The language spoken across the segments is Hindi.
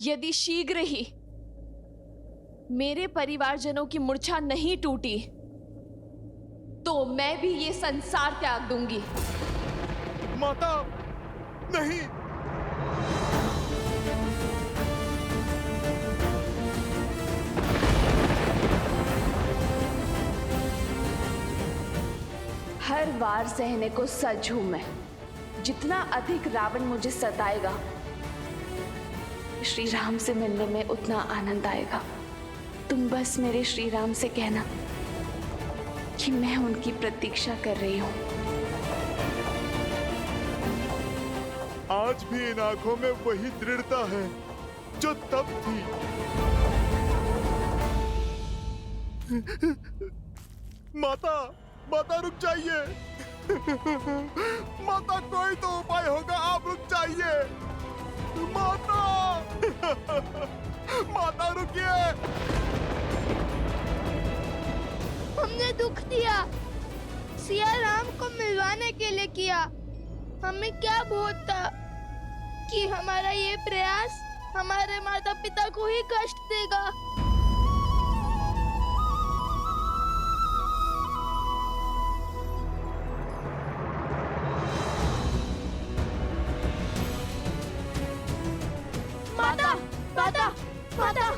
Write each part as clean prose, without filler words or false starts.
यदि शीघ्र ही मेरे परिवारजनों की मूर्छा नहीं टूटी तो मैं भी ये संसार त्याग दूंगी। माता, नहीं। हर वार सहने को सज हूं मैं। जितना अधिक रावण मुझे सताएगा, श्री राम से मिलने में उतना आनंद आएगा। तुम बस मेरे श्री राम से कहना कि मैं उनकी प्रतीक्षा कर रही हूं। आज भी इन आंखों में वही दृढ़ता है जो तब थी। माता, माता रुक जाइए। माता, कोई तो उपाय होगा, आप रुक जाइए। माता, माता रुकिए। हमने दुख दिया, सिया राम को मिलवाने के लिए किया। हमें क्या बोध था कि हमारा ये प्रयास हमारे माता पिता को ही कष्ट देगा। माता, माता, माता।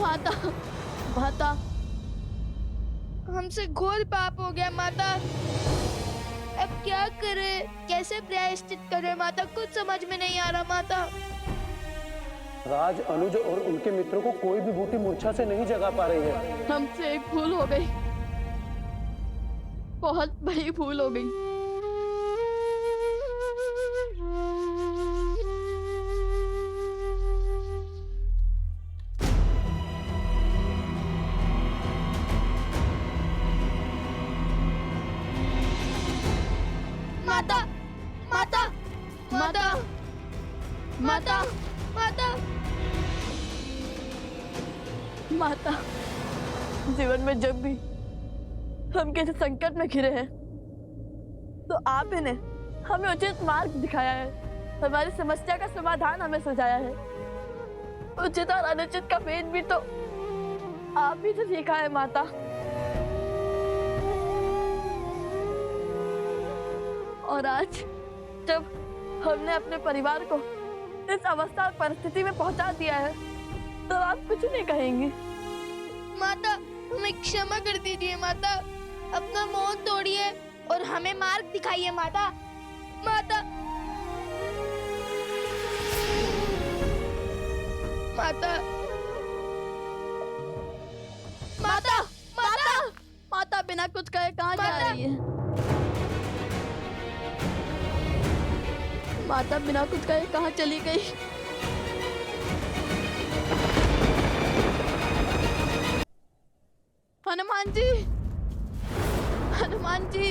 माता, माता, हमसे घोर पाप हो गया माता। अब क्या करें, कैसे प्रायश्चित करें माता, कुछ समझ में नहीं आ रहा माता। राज, अनुज और उनके मित्रों को कोई भी बूटी मूर्छा से नहीं जगा पा रही है। हमसे एक भूल हो गई, बहुत बड़ी भूल हो गई। माता, माता, माता, माता, माता। माता, जीवन में जब भी हम किसी संकट में घिरे हैं तो आप ही ने हमें उचित मार्ग दिखाया है, हमारी समस्या का समाधान हमें सुझाया है। उचित और अनुचित का भेद भी तो आप ही से सीखा है माता। और आज जब हमने अपने परिवार को इस अवस्था और परिस्थिति में पहुंचा दिया है तो आप कुछ नहीं कहेंगी। माता, हमें क्षमा कर दीजिए माता। अपना मोह तोड़िए और हमें मार्ग दिखाइए माता। माता, माता, माता, माता, माता बिना कुछ कहे कहाँ जा रही है? माता बिना कुछ कहे कहाँ चली गई? हनुमान जी, हनुमान जी।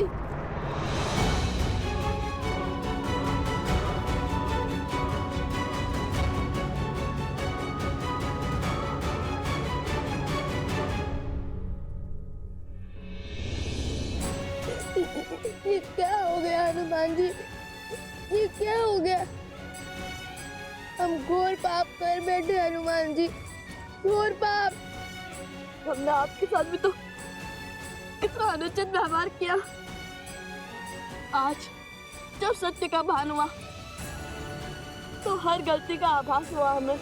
ये क्या हो गया हनुमान जी, ये क्या हो गया? हम घोर पाप कर बैठे हनुमान जी, घोर पाप। हमने आपके साथ भी तो कितना अनुचित व्यवहार किया। आज जब सत्य का भान हुआ तो हर गलती का आभास हुआ हमें।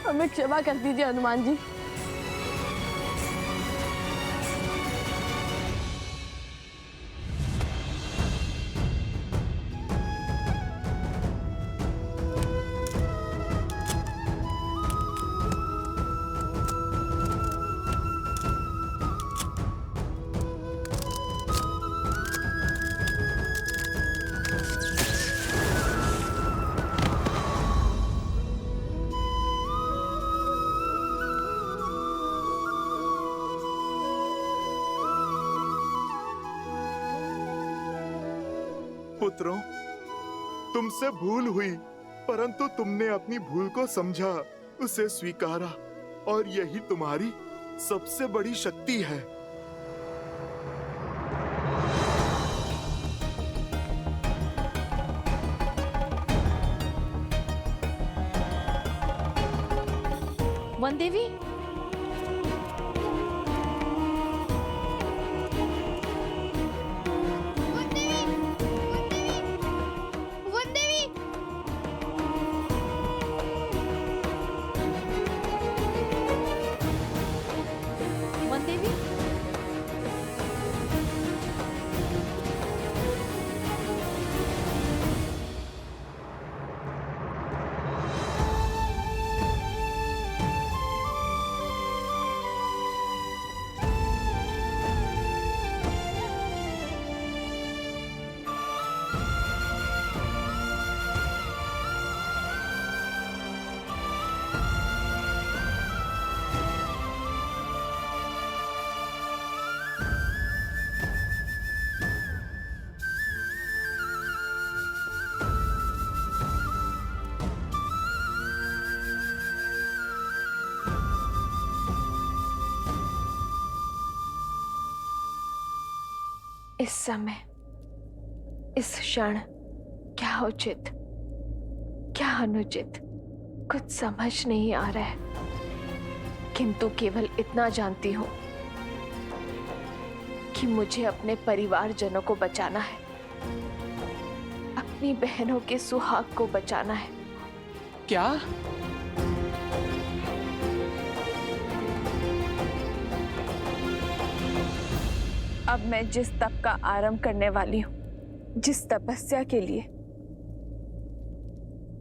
हमें क्षमा कर दीजिए हनुमान जी। पुत्रों, तुमसे भूल हुई, परंतु तुमने अपनी भूल को समझा, उसे स्वीकारा और यही तुम्हारी सबसे बड़ी शक्ति है। वन देवी, वन देवी, इस समय, इस क्षण क्या उचित, क्या अनुचित, कुछ समझ नहीं आ रहा है। किंतु केवल इतना जानती हूं कि मुझे अपने परिवारजनों को बचाना है, अपनी बहनों के सुहाग को बचाना है। क्या? अब मैं जिस तप का आरंभ करने वाली हूं, जिस तपस्या के लिए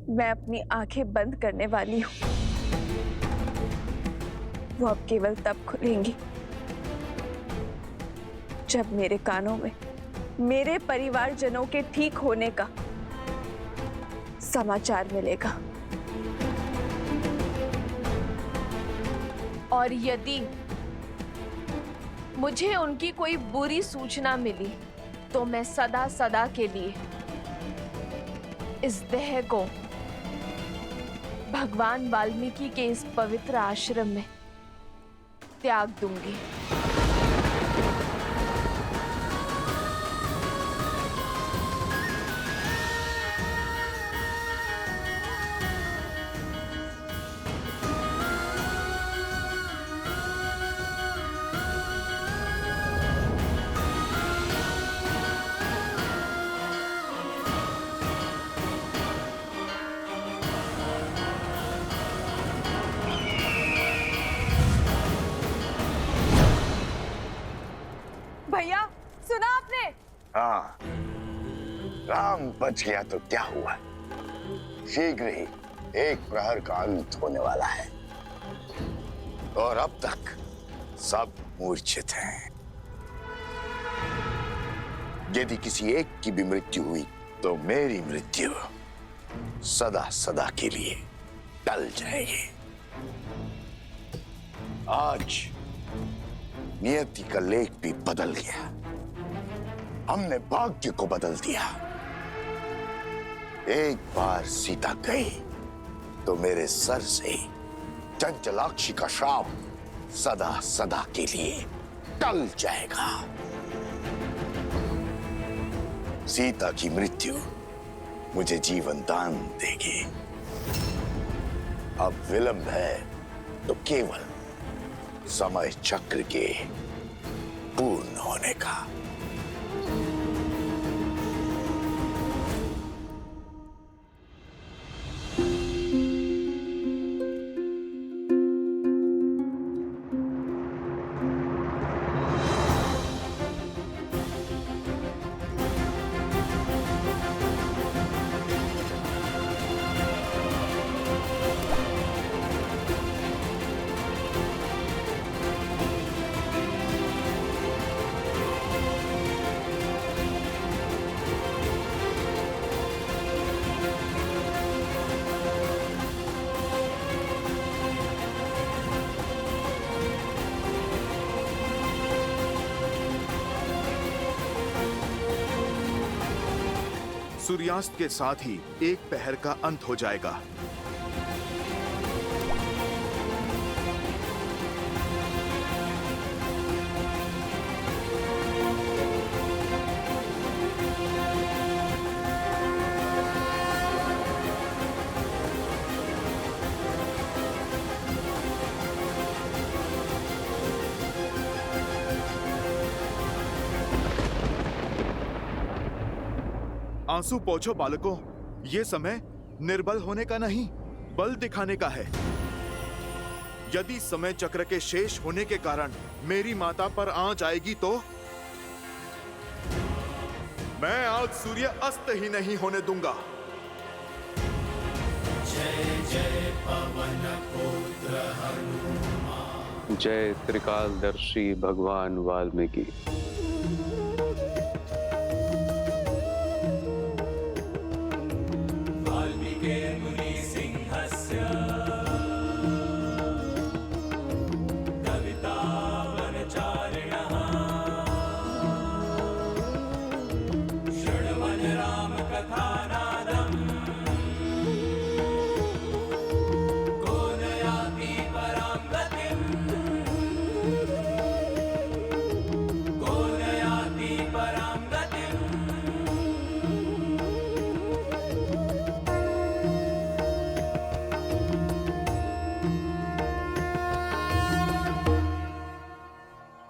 मैं अपनी आंखें बंद करने वाली हूं, वो अब केवल तब खुलेंगी जब मेरे कानों में मेरे परिवारजनों के ठीक होने का समाचार मिलेगा। और यदि मुझे उनकी कोई बुरी सूचना मिली तो मैं सदा सदा के लिए इस देह को भगवान वाल्मीकि के इस पवित्र आश्रम में त्याग दूंगी। भैया, सुना आपने? हाँ, राम बच गया तो क्या हुआ? शीघ्र ही एक प्रहर का अंत होने वाला है और अब तक सब मूर्छित हैं। यदि किसी एक की भी मृत्यु हुई तो मेरी मृत्यु सदा सदा के लिए टल जाएगी। आज नियति का लेख भी बदल गया। हमने भाग्य को बदल दिया। एक बार सीता गई तो मेरे सर से चंचलाक्षी का श्राप सदा सदा के लिए टल जाएगा। सीता की मृत्यु मुझे जीवन दान देगी। अब विलंब है तो केवल समय चक्र के पूर्ण होने का। सूर्यास्त के साथ ही एक पहर का अंत हो जाएगा। आंसू पोंछो बालकों, ये समय निर्बल होने का नहीं, बल दिखाने का है। यदि समय चक्र के शेष होने के कारण मेरी माता पर आंच आएगी तो मैं आज सूर्य अस्त ही नहीं होने दूंगा। जय त्रिकालदर्शी भगवान वाल्मीकि।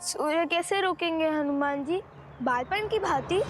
सूर्य कैसे रोकेंगे हनुमान जी, बालपन की भांति?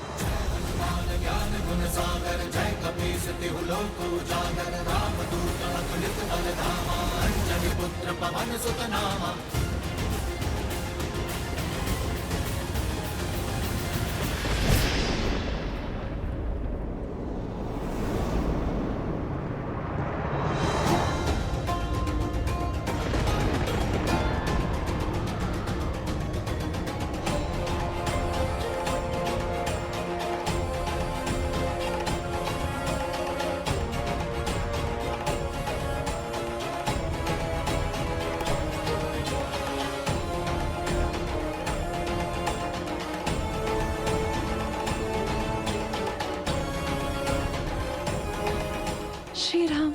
श्री राम,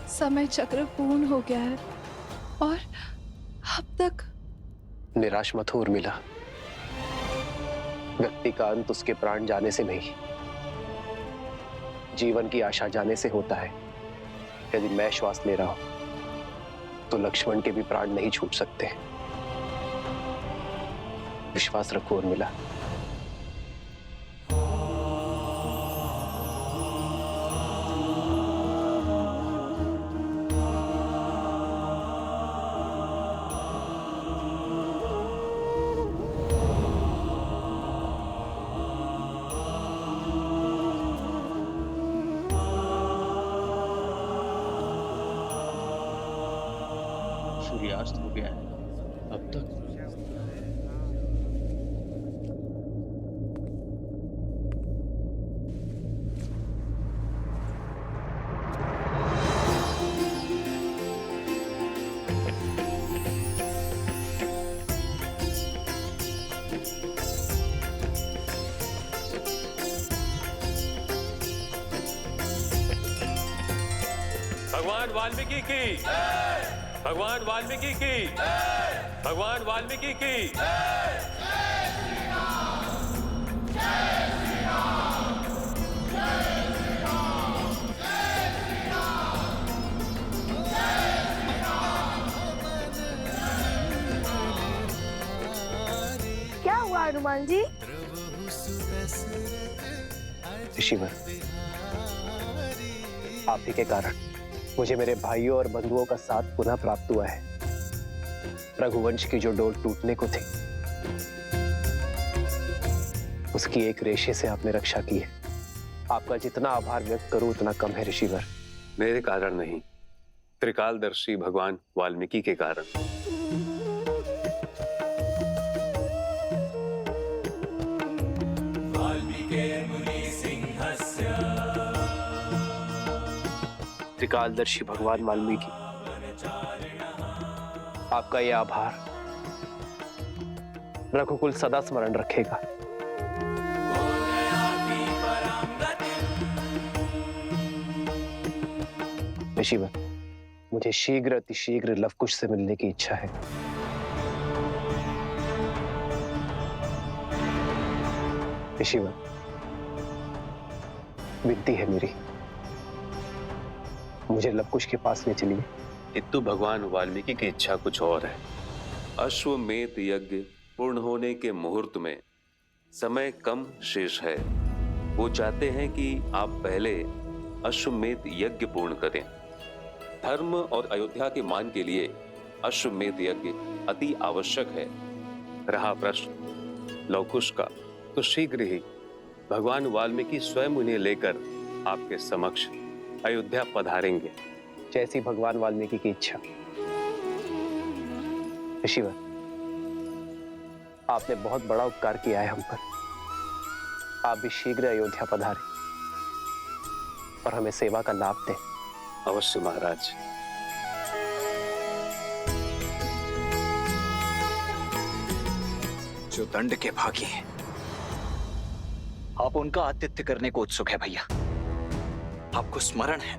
समय चक्र पूर्ण हो गया है और अब तक। निराश मत हो उर्मिला। व्यक्ति का अंत उसके प्राण जाने से नहीं, जीवन की आशा जाने से होता है। यदि मैं श्वास ले रहा हूं तो लक्ष्मण के भी प्राण नहीं छूट सकते। विश्वास रखो उर्मिला। सूर्यास्त हो गया है अब तक। भगवान वाल्मीकि की, भगवान वाल्मीकि की, भगवान वाल्मीकि की। क्या हुआ हनुमान जी? ऋषिवर, आप ही के कारण मुझे मेरे भाइयों और बंधुओं का साथ पुनः प्राप्त हुआ है। रघुवंश की जो डोर टूटने को थी, उसकी एक रेशे से आपने रक्षा की है। आपका जितना आभार व्यक्त करूं उतना कम है ऋषिवर। मेरे कारण नहीं, त्रिकालदर्शी भगवान वाल्मीकि के कारण। त्रिकालदर्शी भगवान वाल्मीकि, आपका यह आभार रघुकुल सदा स्मरण रखेगा। ऋषिवर, मुझे शीघ्र अतिशीघ्र लवकुश से मिलने की इच्छा है। ऋषिवर, विनती है मेरी, मुझे लवकुश के पास ले चलिए। किंतु भगवान वाल्मीकि की इच्छा कुछ और है। अश्वमेध यज्ञ पूर्ण होने के मुहूर्त में समय कम शेष है। वो चाहते हैं कि आप पहले अश्वमेध यज्ञ पूर्ण करें। धर्म और अयोध्या के मान के लिए अश्वमेध यज्ञ अति आवश्यक है। रहा प्रश्न लवकुश का, तो शीघ्र ही भगवान वाल्मीकि स्वयं उन्हें लेकर आपके समक्ष अयोध्या पधारेंगे। जैसी भगवान वाल्मीकि की इच्छा। ऋषिवर, आपने बहुत बड़ा उपकार किया है हम पर। आप भी शीघ्र अयोध्या पधारें और हमें सेवा का लाभ दें। अवश्य महाराज। जो दंड के भागी हैं, आप उनका आतिथ्य करने को उत्सुक है भैया। आपको स्मरण है,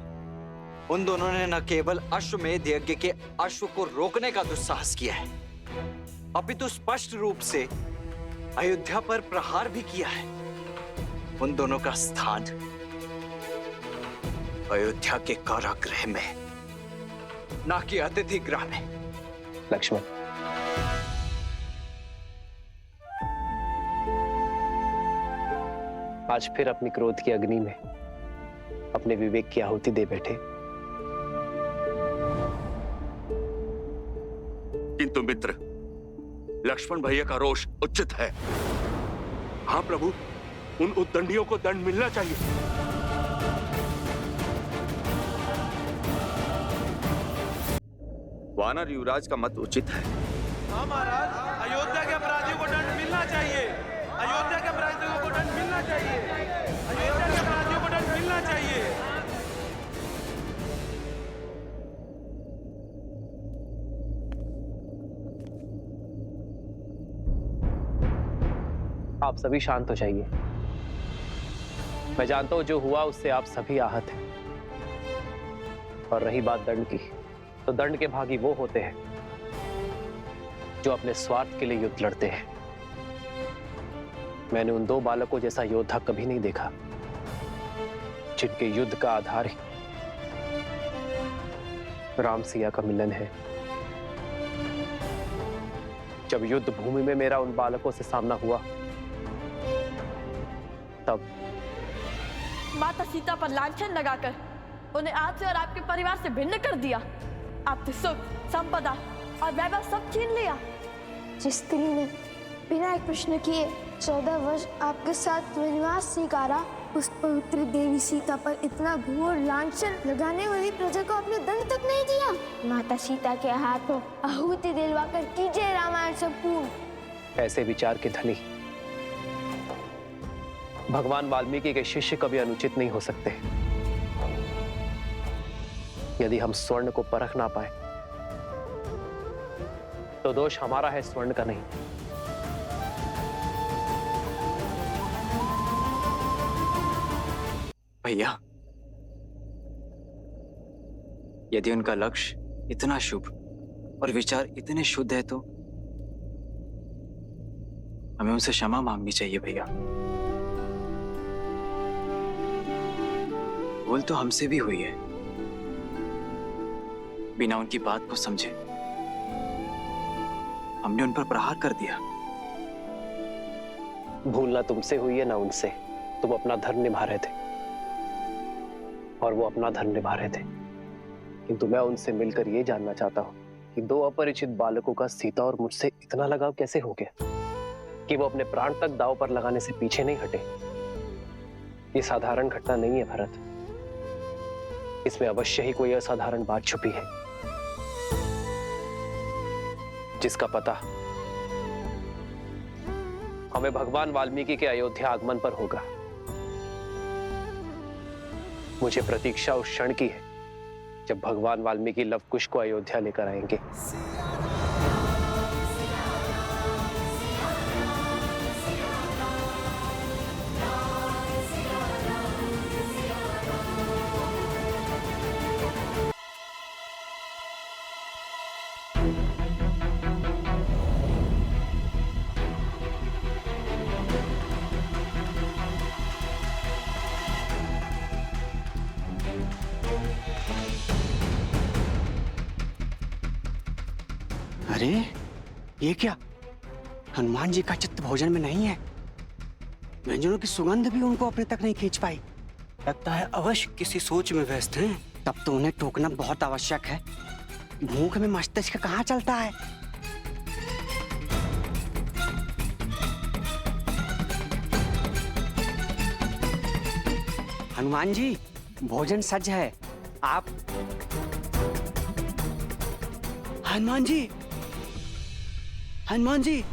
उन दोनों ने न केवल अश्वमेध यज्ञ के अश्व को रोकने का दुस्साहस किया है, अपितु स्पष्ट रूप से अयोध्या पर प्रहार भी किया है। उन दोनों का स्थान अयोध्या के कारागृह में, ना कि अतिथि गृह में। लक्ष्मण, आज फिर अपनी क्रोध की अग्नि में अपने विवेक की आहुति दे बैठे। किंतु मित्र, लक्ष्मण भैया का रोष उचित है। हाँ प्रभु, उन उद्दंडियों को दंड मिलना चाहिए। वानर युवराज का मत उचित है। हाँ महाराज, अयोध्या के अपराधियों को दंड मिलना चाहिए। अयोध्या के अपराधियों को दंड मिलना चाहिए। अयोध्या के अपराधियों को दंड मिलना चाहिए। आप सभी शांत हो जाइए। मैं जानता हूं जो हुआ उससे आप सभी आहत हैं। और रही बात दंड की, तो दंड के भागी वो होते हैं जो अपने स्वार्थ के लिए युद्ध लड़ते हैं। मैंने उन दो बालकों जैसा योद्धा कभी नहीं देखा जिनके युद्ध का आधार ही राम सिया का मिलन है। जब युद्ध भूमि में मेरा उन बालकों से सामना हुआ, तब माता सीता पर लांछन लगाकर उन्हें आपसे और आपके परिवार से भिन्न कर दिया। आपने सुख, संपदा और वैभव सब छीन लिया। जिस स्त्री ने बिना एक प्रश्न किए 14 वर्ष आपके साथ वनवास स्वीकारा, उस पवित्र देवी सीता पर इतना घोर लांछन लगाने वाली प्रजा को आपने दंड तक नहीं दिया। माता सीता के हाथों आहुति दिलवाकर कीजिए रामायण संपूर्ण। ऐसे विचार के धनी भगवान वाल्मीकि के शिष्य कभी अनुचित नहीं हो सकते। यदि हम स्वर्ण को परख ना पाए तो दोष हमारा है, स्वर्ण का नहीं। भैया, यदि उनका लक्ष्य इतना शुभ और विचार इतने शुद्ध है, तो हमें उनसे क्षमा मांगनी चाहिए भैया। भूल तो हमसे भी हुई है, बिना उनकी बात को समझे हमने उन पर प्रहार कर दिया। भूल ना तुमसे हुई है ना उनसे। तुम अपना धर्म निभा रहे थे और वो अपना धर्म निभा रहे थे। किंतु मैं उनसे मिलकर ये जानना चाहता हूँ कि दो अपरिचित बालकों का सीता और मुझसे इतना लगाव कैसे हो गया कि वो अपने प्राण तक दांव पर लगाने से पीछे नहीं हटे। ये साधारण घटना नहीं है भरत, इसमें अवश्य ही कोई असाधारण बात छुपी है, जिसका पता हमें भगवान वाल्मीकि के अयोध्या आगमन पर होगा। मुझे प्रतीक्षा उस क्षण की है जब भगवान वाल्मीकि लवकुश को अयोध्या लेकर आएंगे। अरे ये क्या, हनुमान जी का चित्त भोजन में नहीं है। व्यंजनों की सुगंध भी उनको अपने तक नहीं खींच पाई। लगता है अवश्य किसी सोच में व्यस्त हैं। तब तो उन्हें टोकना बहुत आवश्यक है। भूख में मस्तिष्क कहाँ चलता है। हनुमान जी, भोजन सज है। आप हनुमान जी, हनुमान जी।